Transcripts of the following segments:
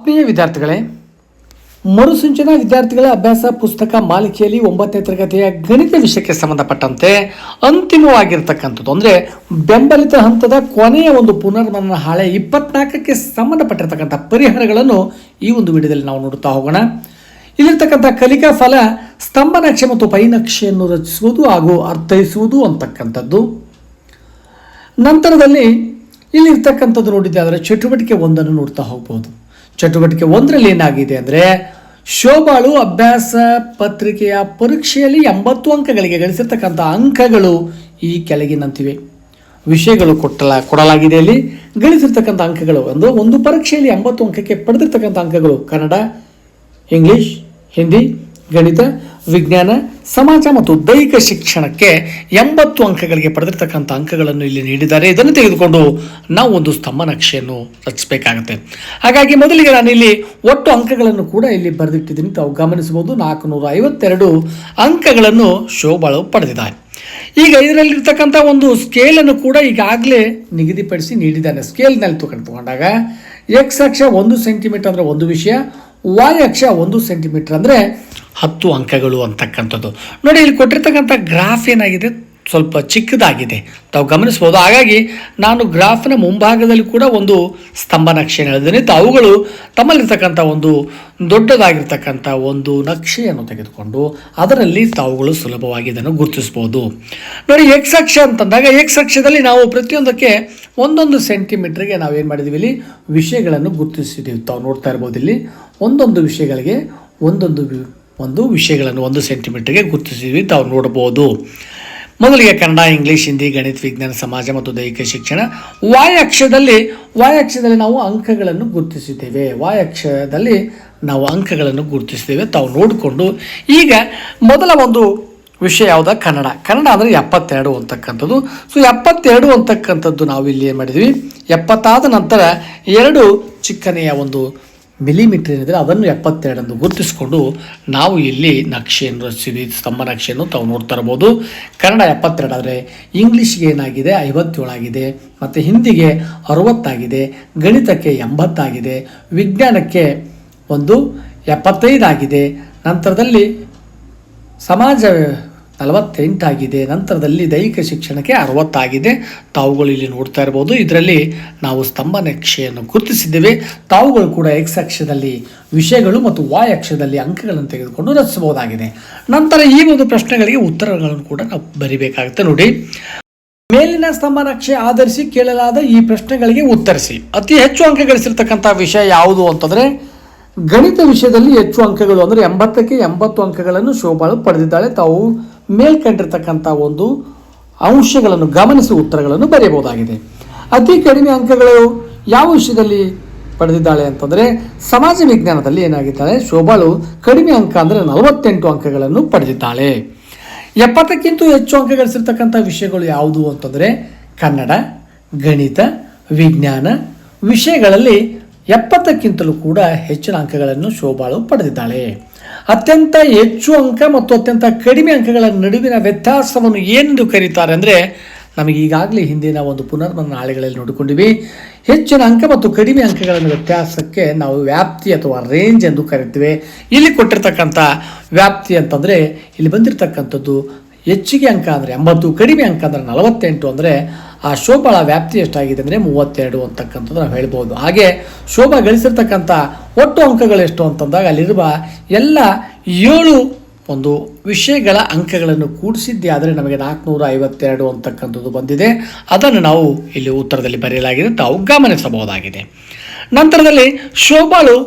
ಆತ್ಮೀಯ ವಿದ್ಯಾರ್ಥಿಗಳೇ, ಮರುಸಿಂಚನ ವಿದ್ಯಾರ್ಥಿಗಳ ಅಭ್ಯಾಸ ಪುಸ್ತಕ ಮಾಲಿಕೆಯಲ್ಲಿ 9ನೇ ತರಗತಿಯ ಗಣಿತ ವಿಷಯಕ್ಕೆ ಸಂಬಂಧಪಟ್ಟಂತೆ ಅಂತಿಮವಾಗಿರ್ತಕ್ಕಂಥದ್ದು ಅಂದರೆ ಬೆಂಬಲಿತ ಹಂತದ ಕೊನೆಯ ಒಂದು ಪುನರ್ಮನನ ಹಾಳೆ 24ಕ್ಕೆ ಸಂಬಂಧಪಟ್ಟಿರ್ತಕ್ಕಂಥ ಪರಿಹಾರಗಳನ್ನು ಈ ಒಂದು ವಿಡಿಯೋದಲ್ಲಿ ನಾವು ನೋಡುತ್ತಾ ಹೋಗೋಣ. ಇಲ್ಲಿರ್ತಕ್ಕಂಥ ಕಲಿಕಾ ಫಲ ಸ್ತಂಭ ನಕ್ಷೆ ಮತ್ತು ಪೈನಕ್ಷೆಯನ್ನು ರಚಿಸುವುದು ಹಾಗೂ ಅರ್ಥೈಸುವುದು ಅಂತಕ್ಕಂಥದ್ದು. ನಂತರದಲ್ಲಿ ಇಲ್ಲಿರ್ತಕ್ಕಂಥದ್ದು ನೋಡಿದ್ದೆ ಆದರೆ ಚಟುವಟಿಕೆ 1 ನೋಡ್ತಾ ಹೋಗ್ಬೋದು. ಚಟುವಟಿಕೆ 1ರಲ್ಲಿ ಏನಾಗಿದೆ ಅಂದರೆ ಶೋಭಾಳು ಅಭ್ಯಾಸ ಪತ್ರಿಕೆಯ ಪರೀಕ್ಷೆಯಲ್ಲಿ 80 ಅಂಕಗಳಿಗೆ ಗಳಿಸಿರ್ತಕ್ಕಂಥ ಅಂಕಗಳು ಈ ಕೆಳಗಿನಂತಿವೆ. ವಿಷಯಗಳು ಕೊಡಲಾಗಿದೆ. ಇಲ್ಲಿ ಗಳಿಸಿರ್ತಕ್ಕಂಥ ಅಂಕಗಳು ಒಂದು ಪರೀಕ್ಷೆಯಲ್ಲಿ 80 ಅಂಕಕ್ಕೆ ಪಡೆದಿರ್ತಕ್ಕಂಥ ಅಂಕಗಳು ಕನ್ನಡ, ಇಂಗ್ಲಿಷ್, ಹಿಂದಿ, ಗಣಿತ, ವಿಜ್ಞಾನ, ಸಮಾಜ ಮತ್ತು ದೈಹಿಕ ಶಿಕ್ಷಣಕ್ಕೆ 80 ಅಂಕಗಳಿಗೆ ಪಡೆದಿರ್ತಕ್ಕಂಥ ಅಂಕಗಳನ್ನು ಇಲ್ಲಿ ನೀಡಿದ್ದಾರೆ. ಇದನ್ನು ತೆಗೆದುಕೊಂಡು ನಾವು ಒಂದು ಸ್ತಂಭ ನಕ್ಷೆಯನ್ನು ರಚಿಸಬೇಕಾಗುತ್ತೆ. ಹಾಗಾಗಿ ಮೊದಲಿಗೆ ನಾನು ಇಲ್ಲಿ ಒಟ್ಟು ಅಂಕಗಳನ್ನು ಕೂಡ ಇಲ್ಲಿ ಬರೆದಿಟ್ಟಿದ್ದೀನಿ. ತಾವು ಗಮನಿಸಬಹುದು 452 ಅಂಕಗಳನ್ನು ಶೋಭಾಳು ಪಡೆದಿದ್ದಾರೆ. ಈಗ ಇದರಲ್ಲಿರ್ತಕ್ಕಂಥ ಒಂದು ಸ್ಕೇಲನ್ನು ಕೂಡ ಈಗಾಗಲೇ ನಿಗದಿಪಡಿಸಿ ನೀಡಿದ್ದಾನೆ. ಸ್ಕೇಲ್ನಲ್ಲಿ ತಗೊಂಡಾಗ ಎಕ್ಸ್ ಅಕ್ಷ 1 ಸೆಂಟಿಮೀಟರ್ ಅಂದರೆ ಒಂದು ವಿಷಯ, ವಾಯ್ ಅಕ್ಷ 1 ಸೆಂಟಿಮೀಟರ್ ಅಂದರೆ 10 ಅಂಕಗಳು ಅಂತಕ್ಕಂಥದ್ದು. ನೋಡಿ, ಇಲ್ಲಿ ಕೊಟ್ಟಿರ್ತಕ್ಕಂಥ ಗ್ರಾಫ್ ಏನಾಗಿದೆ ಸ್ವಲ್ಪ ಚಿಕ್ಕದಾಗಿದೆ, ತಾವು ಗಮನಿಸ್ಬೋದು. ಹಾಗಾಗಿ ನಾನು ಗ್ರಾಫ್ನ ಮುಂಭಾಗದಲ್ಲಿ ಕೂಡ ಒಂದು ಸ್ತಂಭ ನಕ್ಷೆಯನ್ನು ಹೇಳಿದ್ದೇನೆ. ತಾವುಗಳು ತಮ್ಮಲ್ಲಿರ್ತಕ್ಕಂಥ ಒಂದು ದೊಡ್ಡದಾಗಿರ್ತಕ್ಕಂಥ ಒಂದು ನಕ್ಷೆಯನ್ನು ತೆಗೆದುಕೊಂಡು ಅದರಲ್ಲಿ ತಾವುಗಳು ಸುಲಭವಾಗಿ ಇದನ್ನು ಗುರುತಿಸ್ಬೋದು. ನೋಡಿ, ಎಕ್ಸ್ ಅಕ್ಷ ಅಂತಂದಾಗ ಎಕ್ಸ್ ಅಕ್ಷದಲ್ಲಿ ನಾವು ಪ್ರತಿಯೊಂದಕ್ಕೆ 1 ಸೆಂಟಿಮೀಟ್ರಿಗೆ ನಾವೇನು ಮಾಡಿದ್ದೀವಿ, ಇಲ್ಲಿ ವಿಷಯಗಳನ್ನು ಗುರುತಿಸಿದ್ದೀವಿ. ತಾವು ನೋಡ್ತಾ ಇರ್ಬೋದು. ಇಲ್ಲಿ ಒಂದೊಂದು ವಿಷಯಗಳಿಗೆ ಒಂದು ವಿಷಯಗಳನ್ನು 1 ಸೆಂಟಿಮೀಟರ್ಗೆ ಗುರುತಿಸಿದ್ವಿ. ತಾವು ನೋಡಬಹುದು. ಮೊದಲಿಗೆ ಕನ್ನಡ, ಇಂಗ್ಲೀಷ್, ಹಿಂದಿ, ಗಣಿತ, ವಿಜ್ಞಾನ, ಸಮಾಜ ಮತ್ತು ದೈಹಿಕ ಶಿಕ್ಷಣ. ವಾಯ್ ಅಕ್ಷದಲ್ಲಿ ನಾವು ಅಂಕಗಳನ್ನು ಗುರುತಿಸಿದ್ದೇವೆ. ತಾವು ನೋಡಿಕೊಂಡು ಈಗ ಮೊದಲ ಒಂದು ವಿಷಯ ಯಾವುದ ಕನ್ನಡ ಅಂದರೆ 72 ಅಂತಕ್ಕಂಥದ್ದು. ಸೊ 72 ಅಂತಕ್ಕಂಥದ್ದು ನಾವು ಇಲ್ಲಿ ಏನು ಮಾಡಿದ್ವಿ, 70 ಆದ ನಂತರ 2 ಚಿಕ್ಕನೆಯ ಒಂದು ಮಿಲಿಮೀಟರ್ ಏನಿದ್ರೆ ಅದನ್ನು 72 ಗುರುತಿಸಿಕೊಂಡು ನಾವು ಇಲ್ಲಿ ನಕ್ಷೆಯನ್ನು ರಚಿಸಿದ್ವಿ. ಸ್ತಂಭ ನಕ್ಷೆಯನ್ನು ತಾವು ನೋಡ್ತಾ ಇರ್ಬೋದು. ಕನ್ನಡ 72 ಆದರೆ ಇಂಗ್ಲೀಷ್ಗೆ ಏನಾಗಿದೆ 57 ಆಗಿದೆ, ಮತ್ತು ಹಿಂದಿಗೆ 60 ಆಗಿದೆ, ಗಣಿತಕ್ಕೆ 80 ಆಗಿದೆ, ವಿಜ್ಞಾನಕ್ಕೆ 75 ಆಗಿದೆ, ನಂತರದಲ್ಲಿ ಸಮಾಜ 48 ಆಗಿದೆ, ನಂತರದಲ್ಲಿ ದೈಹಿಕ ಶಿಕ್ಷಣಕ್ಕೆ 60 ಆಗಿದೆ. ತಾವುಗಳು ಇಲ್ಲಿ ನೋಡ್ತಾ ಇರ್ಬೋದು. ಇದರಲ್ಲಿ ನಾವು ಸ್ತಂಭ ನಕ್ಷೆಯನ್ನು ಗುರುತಿಸಿದ್ದೇವೆ. ತಾವುಗಳು ಕೂಡ ಎಕ್ಸ್ ಅಕ್ಷದಲ್ಲಿ ವಿಷಯಗಳು ಮತ್ತು ವಾಯ್ ಅಕ್ಷದಲ್ಲಿ ಅಂಕಗಳನ್ನು ತೆಗೆದುಕೊಂಡು ರಚಿಸಬಹುದಾಗಿದೆ. ನಂತರ ಈ ಒಂದು ಪ್ರಶ್ನೆಗಳಿಗೆ ಉತ್ತರಗಳನ್ನು ಕೂಡ ನಾವು ಬರಿಬೇಕಾಗುತ್ತೆ. ನೋಡಿ, ಮೇಲಿನ ಸ್ತಂಭ ನಕ್ಷೆ ಆಧರಿಸಿ ಕೇಳಲಾದ ಈ ಪ್ರಶ್ನೆಗಳಿಗೆ ಉತ್ತರಿಸಿ. ಅತಿ ಹೆಚ್ಚು ಅಂಕ ಗಳಿಸಿರ್ತಕ್ಕಂಥ ವಿಷಯ ಯಾವುದು ಅಂತಂದರೆ ಗಣಿತ ವಿಷಯದಲ್ಲಿ ಹೆಚ್ಚು ಅಂಕಗಳು ಅಂದರೆ 80ಕ್ಕೆ 80 ಅಂಕಗಳನ್ನು ಶೋಭಾಳು ಪಡೆದಿದ್ದಾಳೆ. ತಾವು ಮೇಲ್ಕಂಡಿರ್ತಕ್ಕಂಥ ಒಂದು ಅಂಶಗಳನ್ನು ಗಮನಿಸಿ ಉತ್ತರಗಳನ್ನು ಬರೆಯಬಹುದಾಗಿದೆ. ಅತಿ ಕಡಿಮೆ ಅಂಕಗಳು ಯಾವ ವಿಷಯದಲ್ಲಿ ಪಡೆದಿದ್ದಾಳೆ ಅಂತಂದರೆ ಸಮಾಜ ವಿಜ್ಞಾನದಲ್ಲಿ ಏನಾಗಿದ್ದಾಳೆ ಶೋಭಾಳು ಕಡಿಮೆ ಅಂಕ ಅಂದರೆ 48 ಅಂಕಗಳನ್ನು ಪಡೆದಿದ್ದಾಳೆ. 70ಕ್ಕಿಂತ ಹೆಚ್ಚು ಅಂಕ ಗಳಿಸಿರ್ತಕ್ಕಂಥ ವಿಷಯಗಳು ಯಾವುದು ಅಂತಂದರೆ ಕನ್ನಡ, ಗಣಿತ, ವಿಜ್ಞಾನ ವಿಷಯಗಳಲ್ಲಿ 70ಕ್ಕಿಂತಲೂ ಕೂಡ ಹೆಚ್ಚಿನ ಅಂಕಗಳನ್ನು ಶೋಭಾಳು ಪಡೆದಿದ್ದಾಳೆ. ಅತ್ಯಂತ ಹೆಚ್ಚು ಅಂಕ ಮತ್ತು ಅತ್ಯಂತ ಕಡಿಮೆ ಅಂಕಗಳ ನಡುವಿನ ವ್ಯತ್ಯಾಸವನ್ನು ಏನೆಂದು ಕರೀತಾರೆ ಅಂದರೆ ನಮಗೆ ಈಗಾಗಲೇ ಹಿಂದಿನ ಒಂದು ಪುನರ್ಮನನ ಹಾಳೆಗಳಲ್ಲಿ ನೋಡಿಕೊಂಡಿವಿ. ಹೆಚ್ಚಿನ ಅಂಕ ಮತ್ತು ಕಡಿಮೆ ಅಂಕಗಳನ್ನು ವ್ಯತ್ಯಾಸಕ್ಕೆ ನಾವು ವ್ಯಾಪ್ತಿ ಅಥವಾ ರೇಂಜ್ ಎಂದು ಕರಿತೀವಿ. ಇಲ್ಲಿ ಕೊಟ್ಟಿರ್ತಕ್ಕಂಥ ವ್ಯಾಪ್ತಿ ಅಂತಂದರೆ ಇಲ್ಲಿ ಬಂದಿರತಕ್ಕಂಥದ್ದು ಹೆಚ್ಚಿಗೆ ಅಂಕ ಅಂದರೆ 80, ಕಡಿಮೆ ಅಂಕ ಅಂದರೆ 48 ಅಂದರೆ ಆ ಶೋಭಾಳ ವ್ಯಾಪ್ತಿ ಎಷ್ಟಾಗಿದೆ ಅಂದರೆ 32 ಅಂತಕ್ಕಂಥದ್ದು ನಾವು ಹೇಳ್ಬೋದು. ಹಾಗೆ ಶೋಭಾ ಗಳಿಸಿರ್ತಕ್ಕಂಥ ಒಟ್ಟು ಅಂಕಗಳು ಎಷ್ಟು ಅಂತಂದಾಗ ಅಲ್ಲಿರುವ ಎಲ್ಲ 7 ಒಂದು ವಿಷಯಗಳ ಅಂಕಗಳನ್ನು ಕೂಡಿಸಿದ್ದೆ ಆದರೆ ನಮಗೆ 452 ಅಂತಕ್ಕಂಥದ್ದು ಬಂದಿದೆ. ಅದನ್ನು ನಾವು ಇಲ್ಲಿ ಉತ್ತರದಲ್ಲಿ ಬರೆಯಲಾಗಿದೆ, ತಾವು ಗಮನಿಸಬಹುದಾಗಿದೆ. ನಂತರದಲ್ಲಿ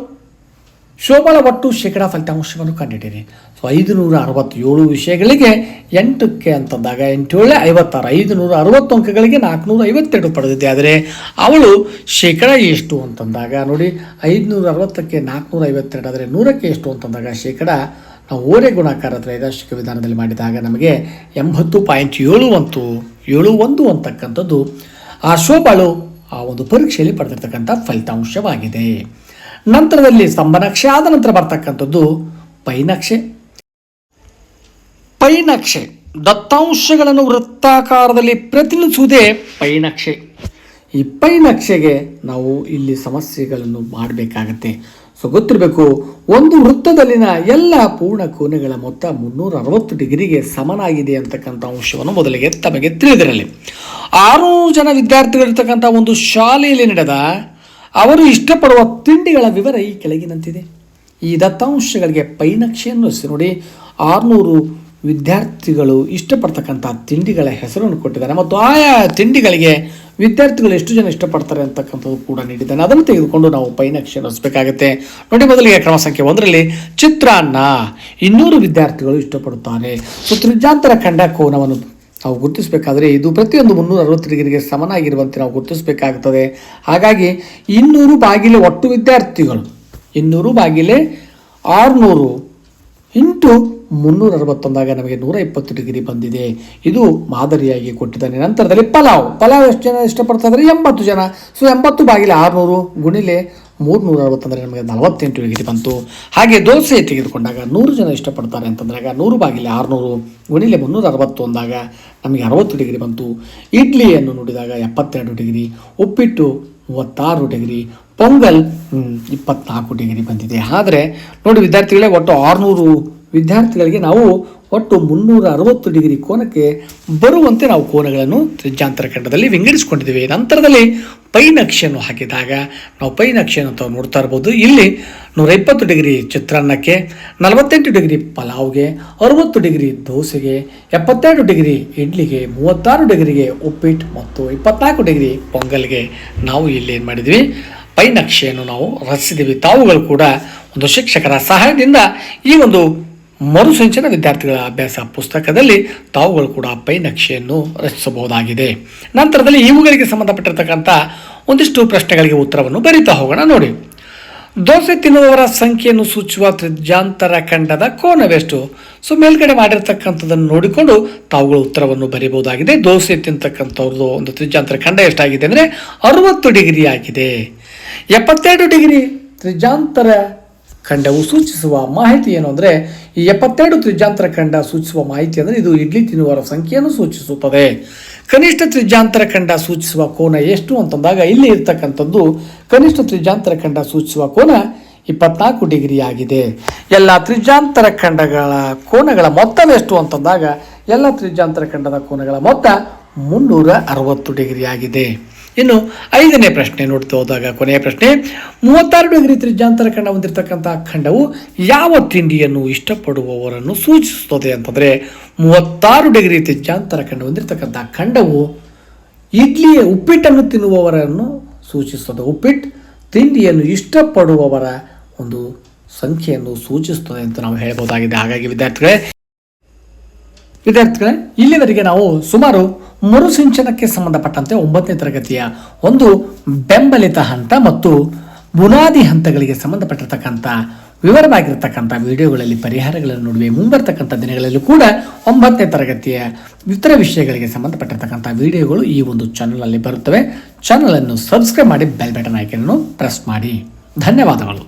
ಶೋಭಾಳ ಒಟ್ಟು ಶೇಕಡಾ ಫಲಿತಾಂಶವನ್ನು ಕಂಡುಹಿಡಿಯಿರಿ. ಸೊ 567 ವಿಷಯಗಳಿಗೆ 8ಕ್ಕೆ ಅಂತಂದಾಗ 8 56, 560 ಅಂಕಗಳಿಗೆ 452 ಪಡೆದಿದೆ. ಆದರೆ ಅವಳು ಶೇಕಡ ಎಷ್ಟು ಅಂತಂದಾಗ ನೋಡಿ, 560ಕ್ಕೆ 452 ಆದರೆ 100ಕ್ಕೆ ಎಷ್ಟು ಅಂತಂದಾಗ ಶೇಕಡ ನಾವು ಓರೆ ಗುಣಾಕಾರ ತ್ರೈರಾಶಿಕ ವಿಧಾನದಲ್ಲಿ ಮಾಡಿದಾಗ ನಮಗೆ 80.71 ಅಂತಕ್ಕಂಥದ್ದು ಆ ಶೋಭಾಳು ಆ ಒಂದು ಪರೀಕ್ಷೆಯಲ್ಲಿ ಪಡೆದಿರ್ತಕ್ಕಂಥ ಫಲಿತಾಂಶವಾಗಿದೆ. ನಂತರದಲ್ಲಿ ಸ್ತಂಭ ನಕ್ಷೆ ಆದ ನಂತರ ಬರ್ತಕ್ಕಂಥದ್ದು ಪೈನಕ್ಷೆ ದತ್ತಾಂಶಗಳನ್ನು ವೃತ್ತಾಕಾರದಲ್ಲಿ ಪ್ರತಿನಿಧಿಸುವುದೇ ಪೈನಕ್ಷೆ. ಈ ಪೈನಕ್ಷೆಗೆ ನಾವು ಇಲ್ಲಿ ಸಮಸ್ಯೆಗಳನ್ನು ಮಾಡಬೇಕಾಗತ್ತೆ. ಸೊ ಗೊತ್ತಿರಬೇಕು, ಒಂದು ವೃತ್ತದಲ್ಲಿನ ಎಲ್ಲ ಪೂರ್ಣ ಕೋನಗಳ ಮೊತ್ತ 360 ಡಿಗ್ರಿಗೆ ಸಮನಾಗಿದೆ ಅಂತಕ್ಕಂಥ ಅಂಶವನ್ನು ಮೊದಲಿಗೆ ತಮಗೆ ತಿಳಿದಿರಲಿ. 600 ಜನ ವಿದ್ಯಾರ್ಥಿಗಳಿರ್ತಕ್ಕಂಥ ಒಂದು ಶಾಲೆಯಲ್ಲಿ ನಡೆದ ಅವರು ಇಷ್ಟಪಡುವ ತಿಂಡಿಗಳ ವಿವರ ಈ ಕೆಳಗಿನಂತಿದೆ. ಈ ದತ್ತಾಂಶಗಳಿಗೆ ಪೈನಕ್ಷೆಯನ್ನು ನೋಡಿ. 600 ವಿದ್ಯಾರ್ಥಿಗಳು ಇಷ್ಟಪಡ್ತಕ್ಕಂಥ ತಿಂಡಿಗಳ ಹೆಸರನ್ನು ಕೊಟ್ಟಿದ್ದಾರೆ ಮತ್ತು ಆಯಾ ತಿಂಡಿಗಳಿಗೆ ವಿದ್ಯಾರ್ಥಿಗಳು ಎಷ್ಟು ಜನ ಇಷ್ಟಪಡ್ತಾರೆ ಅಂತಕ್ಕಂಥದ್ದು ಕೂಡ ನೀಡಿದ್ದಾನೆ. ಅದನ್ನು ತೆಗೆದುಕೊಂಡು ನಾವು ಪೈನಕ್ಷೆಯನ್ನು ರಚಿಸಬೇಕಾಗುತ್ತೆ. ನೋಡಿ, ಮೊದಲಿಗೆ ಕ್ರಮ ಸಂಖ್ಯೆ 1ರಲ್ಲಿ ಚಿತ್ರಾನ್ನ 200 ವಿದ್ಯಾರ್ಥಿಗಳು ಇಷ್ಟಪಡುತ್ತಾರೆ. ಸೊ ತ್ರಿಜ್ಯಾಂತರ ಖಂಡ ಕೋನವನ್ನು ನಾವು ಗುರುತಿಸಬೇಕಾದ್ರೆ ಇದು ಪ್ರತಿಯೊಂದು 360 ಡಿಗ್ರಿಗೆ ಸಮನಾಗಿರುವಂತೆ ನಾವು ಗುರುತಿಸಬೇಕಾಗುತ್ತದೆ. ಹಾಗಾಗಿ 200 ಭಾಗಿಲೆ ಒಟ್ಟು ವಿದ್ಯಾರ್ಥಿಗಳು 200 ಭಾಗಿಲೆ 600 ಇಂಟು 360 ನಮಗೆ 120 ಡಿಗ್ರಿ ಬಂದಿದೆ. ಇದು ಮಾದರಿಯಾಗಿ ಕೊಟ್ಟಿದ್ದಾನೆ. ನಂತರದಲ್ಲಿ ಪಲಾವ್ ಎಷ್ಟು ಜನ ಇಷ್ಟಪಡ್ತಾ ಇದ್ದಾರೆ? 80 ಜನ. ಸೊ 80 ಭಾಗಿಲೆ 600 ಗುಣಿಲೆ 360 ನಮಗೆ 48 ಡಿಗ್ರಿ ಬಂತು. ಹಾಗೆ ದೋಸೆ ತೆಗೆದುಕೊಂಡಾಗ 100 ಜನ ಇಷ್ಟಪಡ್ತಾರೆ ಅಂತಂದಾಗ 100 ಭಾಗಿಲೆ 600 ಗುಣಿಲೆ 361 ನಮಗೆ 60 ಡಿಗ್ರಿ ಬಂತು. ಇಡ್ಲಿಯನ್ನು ನೋಡಿದಾಗ 72 ಡಿಗ್ರಿ, ಉಪ್ಪಿಟ್ಟು 36 ಡಿಗ್ರಿ, ಪೊಂಗಲ್ 24 ಡಿಗ್ರಿ ಬಂದಿದೆ. ಆದರೆ ನೋಡಿ ವಿದ್ಯಾರ್ಥಿಗಳೇ, ಒಟ್ಟು 600 ವಿದ್ಯಾರ್ಥಿಗಳಿಗೆ ನಾವು ಒಟ್ಟು 360 ಡಿಗ್ರಿ ಕೋನಕ್ಕೆ ಬರುವಂತೆ ನಾವು ಕೋನಗಳನ್ನು ತ್ರಿಜ್ಯಾಂತರ ಖಂಡದಲ್ಲಿ ವಿಂಗಡಿಸಿಕೊಂಡಿದ್ದೀವಿ. ನಂತರದಲ್ಲಿ ಪೈನಕ್ಷೆಯನ್ನು ಹಾಕಿದಾಗ ನಾವು ಪೈನಕ್ಷೆಯನ್ನು ತಾವು ನೋಡ್ತಾ ಇರ್ಬೋದು. ಇಲ್ಲಿ 120 ಡಿಗ್ರಿ ಚಿತ್ರಾನ್ನಕ್ಕೆ, 48 ಡಿಗ್ರಿ ಪಲಾವ್ಗೆ, 60 ಡಿಗ್ರಿ ದೋಸೆಗೆ, 72 ಡಿಗ್ರಿ ಇಡ್ಲಿಗೆ, 36 ಡಿಗ್ರಿಗೆ ಉಪ್ಪಿಟ್ಟು ಮತ್ತು 24 ಡಿಗ್ರಿ ಪೊಂಗಲ್ಗೆ ನಾವು ಇಲ್ಲಿ ಏನು ಮಾಡಿದ್ವಿ, ಪೈನಕ್ಷೆಯನ್ನು ನಾವು ರಚಿಸಿದ್ದೀವಿ. ತಾವುಗಳು ಕೂಡ ಒಂದು ಶಿಕ್ಷಕರ ಸಹಾಯದಿಂದ ಈ ಒಂದು ಮರುಸಿಂಚನ ವಿದ್ಯಾರ್ಥಿಗಳ ಅಭ್ಯಾಸ ಪುಸ್ತಕದಲ್ಲಿ ತಾವುಗಳು ಕೂಡ ಪೈನಕ್ಷೆಯನ್ನು ರಚಿಸಬಹುದಾಗಿದೆ. ನಂತರದಲ್ಲಿ ಇವುಗಳಿಗೆ ಸಂಬಂಧಪಟ್ಟಿರ್ತಕ್ಕಂಥ ಒಂದಿಷ್ಟು ಪ್ರಶ್ನೆಗಳಿಗೆ ಉತ್ತರವನ್ನು ಬರೀತಾ ಹೋಗೋಣ. ನೋಡಿ, ದೋಸೆ ತಿನ್ನುವವರ ಸಂಖ್ಯೆಯನ್ನು ಸೂಚಿಸುವ ತ್ರಿಜ್ಯಾಂತರ ಖಂಡದ ಕೋನವೆಷ್ಟು? ಸೊ ಮೇಲ್ಗಡೆ ಮಾಡಿರ್ತಕ್ಕಂಥದ್ದನ್ನು ನೋಡಿಕೊಂಡು ತಾವುಗಳು ಉತ್ತರವನ್ನು ಬರೀಬಹುದಾಗಿದೆ. ದೋಸೆ ತಿಂತಕ್ಕಂಥವ್ರದ್ದು ಒಂದು ತ್ರಿಜ್ಯಾಂತರ ಖಂಡ ಎಷ್ಟಾಗಿದೆ ಅಂದರೆ 60 ಡಿಗ್ರಿ ಆಗಿದೆ. 72 ಡಿಗ್ರಿ ತ್ರಿಜ್ಯಾಂತರ ಖಂಡವು ಸೂಚಿಸುವ ಮಾಹಿತಿ ಏನು ಅಂದರೆ, ಈ 72 ತ್ರಿಜ್ಯಾಂತರ ಖಂಡ ಸೂಚಿಸುವ ಮಾಹಿತಿ ಅಂದರೆ ಇದು ಇಡ್ಲಿ ತಿನ್ನುವವರ ಸಂಖ್ಯೆಯನ್ನು ಸೂಚಿಸುತ್ತದೆ. ಕನಿಷ್ಠ ತ್ರಿಜ್ಯಾಂತರ ಖಂಡ ಸೂಚಿಸುವ ಕೋನ ಎಷ್ಟು ಅಂತಂದಾಗ ಇಲ್ಲಿ ಇರ್ತಕ್ಕಂಥದ್ದು ಕನಿಷ್ಠ ತ್ರಿಜ್ಯಾಂತರ ಖಂಡ ಸೂಚಿಸುವ ಕೋನ 24 ಡಿಗ್ರಿ ಆಗಿದೆ. ಎಲ್ಲ ತ್ರಿಜ್ಯಾಂತರ ಖಂಡಗಳ ಕೋನಗಳ ಮೊತ್ತವೆಷ್ಟು ಅಂತಂದಾಗ ಎಲ್ಲ ತ್ರಿಜ್ಯಾಂತರ ಖಂಡದ ಕೋನಗಳ ಮೊತ್ತ 360 ಡಿಗ್ರಿ ಆಗಿದೆ. ಇನ್ನು 5ನೇ ಪ್ರಶ್ನೆ ನೋಡ್ತಾ ಹೋದಾಗ ಕೊನೆಯ ಪ್ರಶ್ನೆ, 36 ಡಿಗ್ರಿ ತ್ರಿಜ್ಯಾಂತರ ಖಂಡ ಹೊಂದಿರತಕ್ಕಂಥ ಖಂಡವು ಯಾವ ತಿಂಡಿಯನ್ನು ಇಷ್ಟಪಡುವವರನ್ನು ಸೂಚಿಸುತ್ತದೆ ಅಂತಂದರೆ 36 ಡಿಗ್ರಿ ತ್ರಿಜ್ಯಾಂತರ ಖಂಡ ಹೊಂದಿರತಕ್ಕಂಥ ಖಂಡವು ಉಪ್ಪಿಟ್ಟನ್ನು ತಿನ್ನುವವರನ್ನು ಸೂಚಿಸುತ್ತದೆ. ಉಪ್ಪಿಟ್ಟು ತಿಂಡಿಯನ್ನು ಇಷ್ಟಪಡುವವರ ಒಂದು ಸಂಖ್ಯೆಯನ್ನು ಸೂಚಿಸುತ್ತದೆ ಅಂತ ನಾವು ಹೇಳಬಹುದಾಗಿದೆ. ಹಾಗಾಗಿ ವಿದ್ಯಾರ್ಥಿಗಳೇ ಇಲ್ಲಿವರೆಗೆ ನಾವು ಸುಮಾರು ಮರುಸಿಂಚನಕ್ಕೆ ಸಂಬಂಧಪಟ್ಟಂತೆ 9ನೇ ತರಗತಿಯ ಒಂದು ಬೆಂಬಲಿತ ಹಂತ ಮತ್ತು ಬುನಾದಿ ಹಂತಗಳಿಗೆ ಸಂಬಂಧಪಟ್ಟಿರ್ತಕ್ಕಂಥ ವಿವರವಾಗಿರ್ತಕ್ಕಂಥ ವಿಡಿಯೋಗಳಲ್ಲಿ ಪರಿಹಾರಗಳನ್ನು ನೋಡುವೆ. ಮುಂಬರ್ತಕ್ಕಂಥ ದಿನಗಳಲ್ಲಿ ಕೂಡ 9ನೇ ತರಗತಿಯ ಇತರ ವಿಷಯಗಳಿಗೆ ಸಂಬಂಧಪಟ್ಟಿರ್ತಕ್ಕಂಥ ವಿಡಿಯೋಗಳು ಈ ಒಂದು ಚಾನಲಲ್ಲಿ ಬರುತ್ತವೆ. ಚಾನಲನ್ನು ಸಬ್ಸ್ಕ್ರೈಬ್ ಮಾಡಿ, ಬೆಲ್ ಬಟನ್ ಐಕನ್ ಅನ್ನು ಪ್ರೆಸ್ ಮಾಡಿ. ಧನ್ಯವಾದಗಳು.